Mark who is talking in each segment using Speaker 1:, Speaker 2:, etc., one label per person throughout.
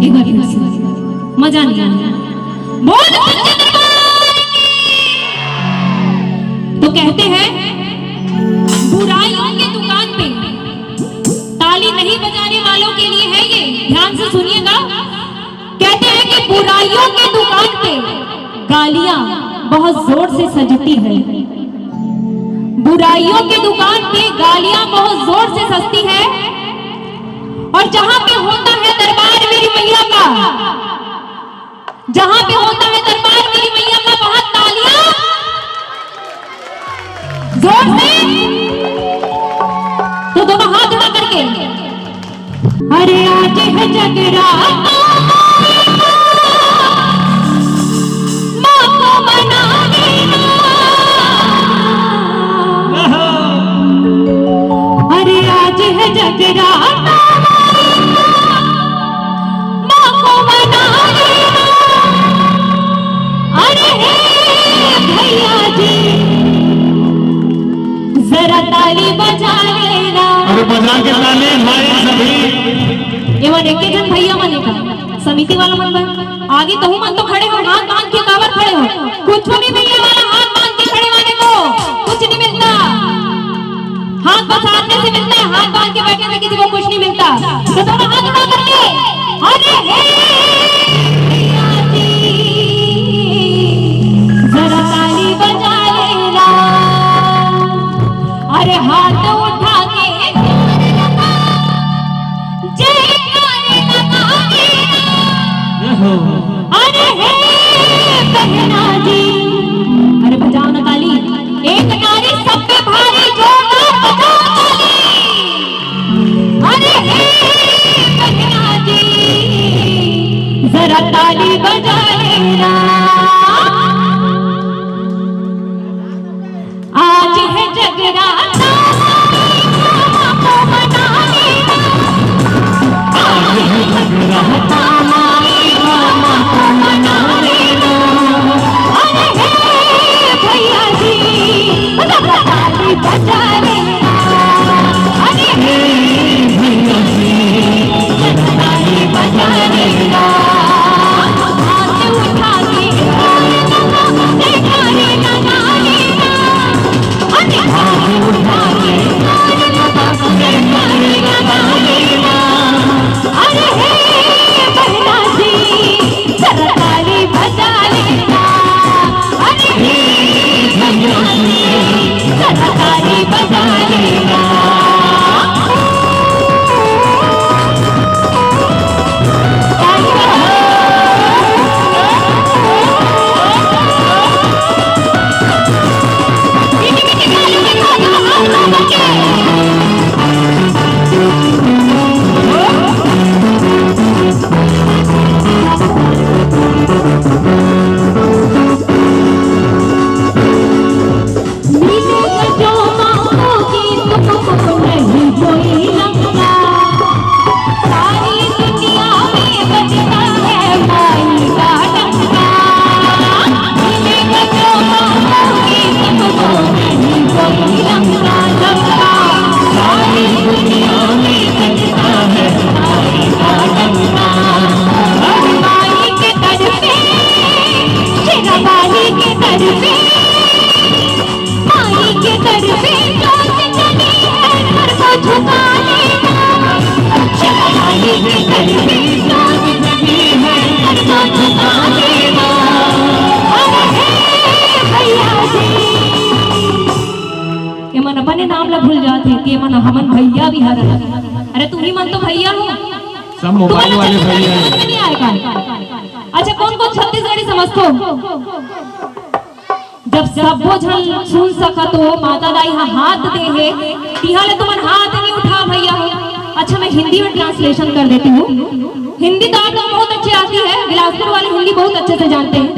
Speaker 1: एक बार फिर से मजा नहीं आया। बोल तो कहते हैं बुराइयों की दुकान पे ताली नहीं बजाने वालों के लिए है ये, ध्यान से सुनिएगा। कहते हैं कि बुराइयों की दुकान पे गालियां बहुत जोर से सजती है, बुराइयों की दुकान पे गालियां बहुत जोर से सजती है, और जहां पे होता है दरबार मेरी मैया का, जहां पे होता है दरबार मेरी मैया का, वहां तालियां जोर से, तो दोनों हाथ उठा करके अरे आज है जगराता मां को मना लेना, अरे आज है जगराता मां को मना लेना, अरे हे भैया जी जरा ताली बजा लेना।
Speaker 2: अरे बजा के ताली भाई सभी।
Speaker 1: ये मन एक जन भैया मने का समिति वाला मन बन आगे कहूं मन तो खड़े हो, हाथ बांध के कावर खड़े हो, कुछ नहीं मिलने वाला, हाथ बांध के खड़े वाले को कुछ नहीं मिलता, हाथ बसाने से मिलता है, हाथ बांध के बैठने से किसी को कुछ नहीं मिलता। तो दोनों हाथ उठा करके अरे हे भैया जी जरा ताली बजा लेना, अरे हाथ उठा के जयकारे लगा देना, अरे हे बहना जी, अरे बजाओ ना ताली, एक नारी सब पे भारी जोरदार बजाओ ताली, अरे हे बहना जी जरा ताली बजा लेना, आज है जगराता मां को मना लेना, आज है जगराता मां को मना लेना, अरे हे भैया जी जरा ताली बजा लेना, अरे हे भैया जी जरा ताली बजा लेना, हाथ उठा के जयकारे लगा लेना, अरे हाथ उठा के जयकारे लगा लेना, अरे हे बहना जी जरा ताली बजा लेना, अरे हे भैया जी जरा ताली बजा लेना। अपने नाम ला भूल जाते कि मन हमन भैया भी हर, अरे तू ही मन तो भैया हो,
Speaker 2: सब मोबाइल वाले भैया
Speaker 1: नहीं आएगा। अच्छा कौन कौन छत्तीसगढ़ी समझते हो? जब सब झन सुन सका तो माता दाई हाथ दे है तिहाले तुमन हाथ नहीं उठा भैया हो। अच्छा मैं हिंदी में ट्रांसलेशन कर देती हूँ, हिंदी तो आप लोग बहुत अच्छी आती है, बिलासपुर वाले हिंदी बहुत अच्छे से जानते हैं।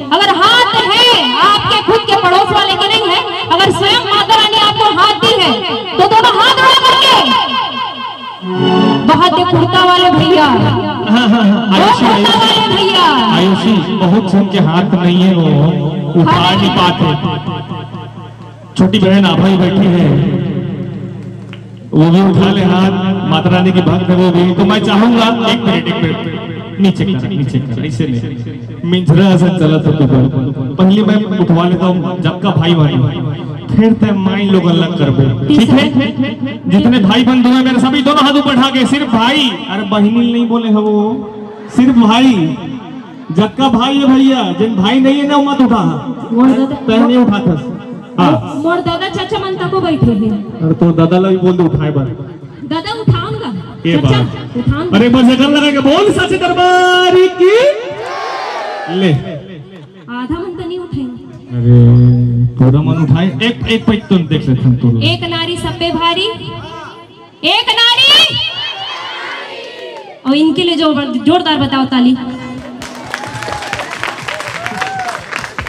Speaker 1: अगर हाथ है आपके खुद के पड़ोस वाले के नहीं है, अगर स्वयं माता रानी आपको हाथ दी है तो दोनों हाथ उठा करके बहुत कुर्ता वाले भैया,
Speaker 2: आयुषी बहुत सुन के हाथ नहीं है, वो उठा नहीं पाते। छोटी बहन आभाई बैठी है, वो भी उठा ले हाथ, माता रानी की भक्त है वो भी। तो मैं चाहूंगा एक मिनट नीचे कर ऐसे नहीं मिंजरा से चला तो पहले मैं उठवा लेता हूँ जब का भाई भाई फिर ते माई लोग अलग कर बे ठीक है जितने भाई बंधु हैं मेरे सभी दोनों हाथ ऊपर उठा के सिर्फ भाई अरे बहनी नहीं बोले हो वो सिर्फ भाई जक्का भाई है भैया जिन भाई नहीं है ना मत उठा पहले उठा था हाँ
Speaker 1: मोर दादा चाचा मनता को बैठे हैं
Speaker 2: अरे तो दादा लोग बोल दो उठाए बार
Speaker 1: दादा उठाऊंगा
Speaker 2: ये
Speaker 1: चाचा
Speaker 2: बात
Speaker 1: उठाऊंगा
Speaker 2: अरे बस कर लगा के बोल साचे दरबार की ले
Speaker 1: आधा मन तो नहीं उठाएंगे
Speaker 2: अरे पूरा मन उठाए एक पैक तुम देख लेते हैं तो
Speaker 1: एक नारी सब पे भारी एक नारी और इनके लिए जो जोरदार बताओ ताली।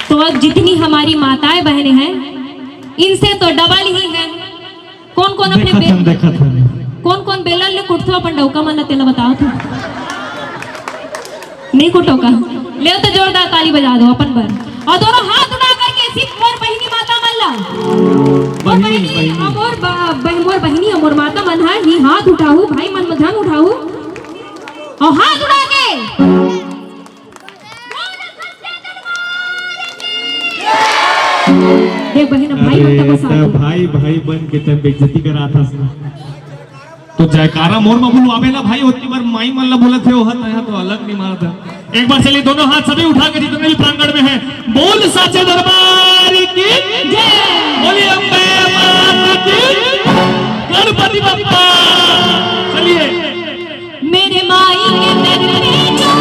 Speaker 1: तो अब जितनी हमारी माताएं बहनें हैं इनसे तो डबल ही है। कौन कौन अपने कौन कौन बेलन ले कुटथो अपन डौका मन तेला बताओ तो नहीं कुटो का ले तो जोरदार ताली बजा दो अपन पर और दोनों हाथ उठा करके सिर्फ मोर बहिनी माता मन ला मोर बहिनी मोर माता मन है ही हाथ उठाऊ भाई मन मधान उठाऊ और हाथ उठा के देख बहन भाई बनता को साथ
Speaker 2: भाई भाई बन के तब बेइज्जती करा था तो जयकारा मोर में बोलू आवेला भाई उतनी बार माई मन ला बोले थे वो हाथ आया तो अलग नहीं मारता। एक बार चलिए दोनों हाथ सभी उठा के जितने भी प्रांगण में हैं बोल साचे दरबार की जय बोलिए अम्बे माता की गणपति बप्पा। चलिए
Speaker 1: मेरे माई के दर में जो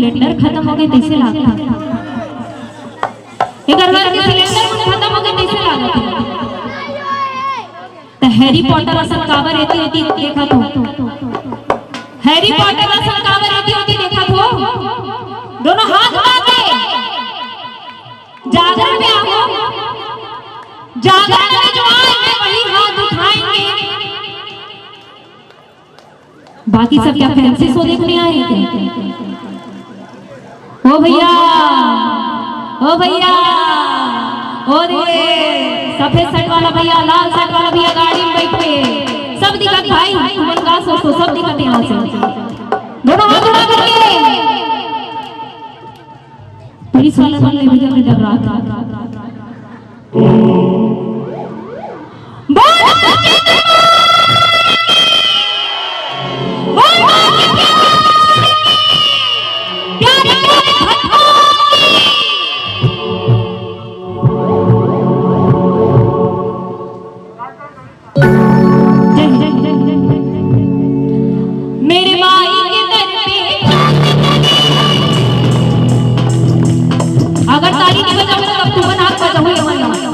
Speaker 1: सिलेंडर खत्म हो गए कैसे लागता अगर घर के सिलेंडर खत्म हो गए कैसे लागता तो हैरी पॉटर असन काबर रहती होती देखा तो हैरी पॉटर असन काबर रहती होती देखा तो दोनों हाथ बांधे जागरण में आओ जागरण में जो आएंगे वही हाथ उठाएंगे बाकी सब क्या फैंसी शो देखने आए ओ भैया ओ भैया ओ रे सफेद शर्ट वाला भैया लाल शर्ट वाला भैया गाड़ी में बैठ के सब दिखत भाई तुमन का सोचो सब दिखत यहाँ से दोनों हाथ उठा करके पुलिस वाला बोलने भैया मैं डर रहा था अगर ताली नहीं बजाओगे तो अब तुम हाथ बजाओ ये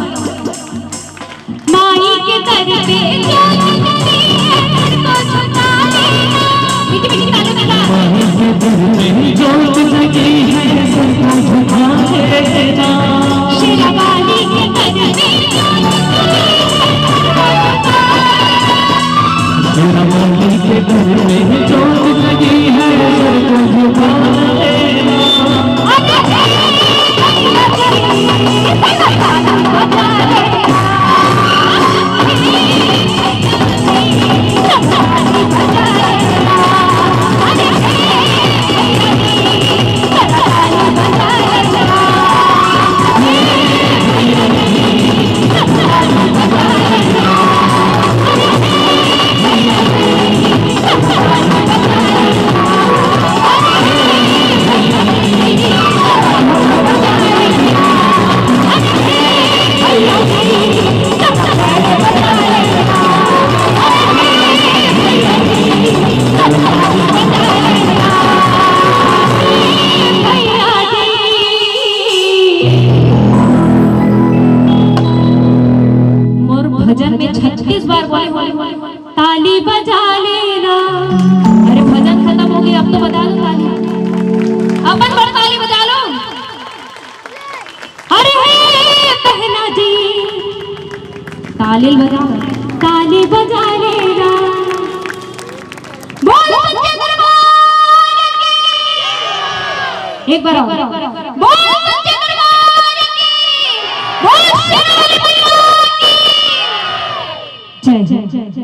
Speaker 1: माई के दर पे मीठी मीठी ताली बजा शेरा वाली के दर पे शेरा वाली के दर में जोत लगी है सबको झुकाने भजन में 36 बार बोले ताली बजा लेना अरे भजन खत्म हो गया अब तो बजा लो ताली अपन बड़ ताली बजा लो अरे बहना जी ताली बजा लेना बोल सच्चे दरबार की एक बार बोल सच्चे दरबार की बोल शेरा वाली मैया की जय जय जय जय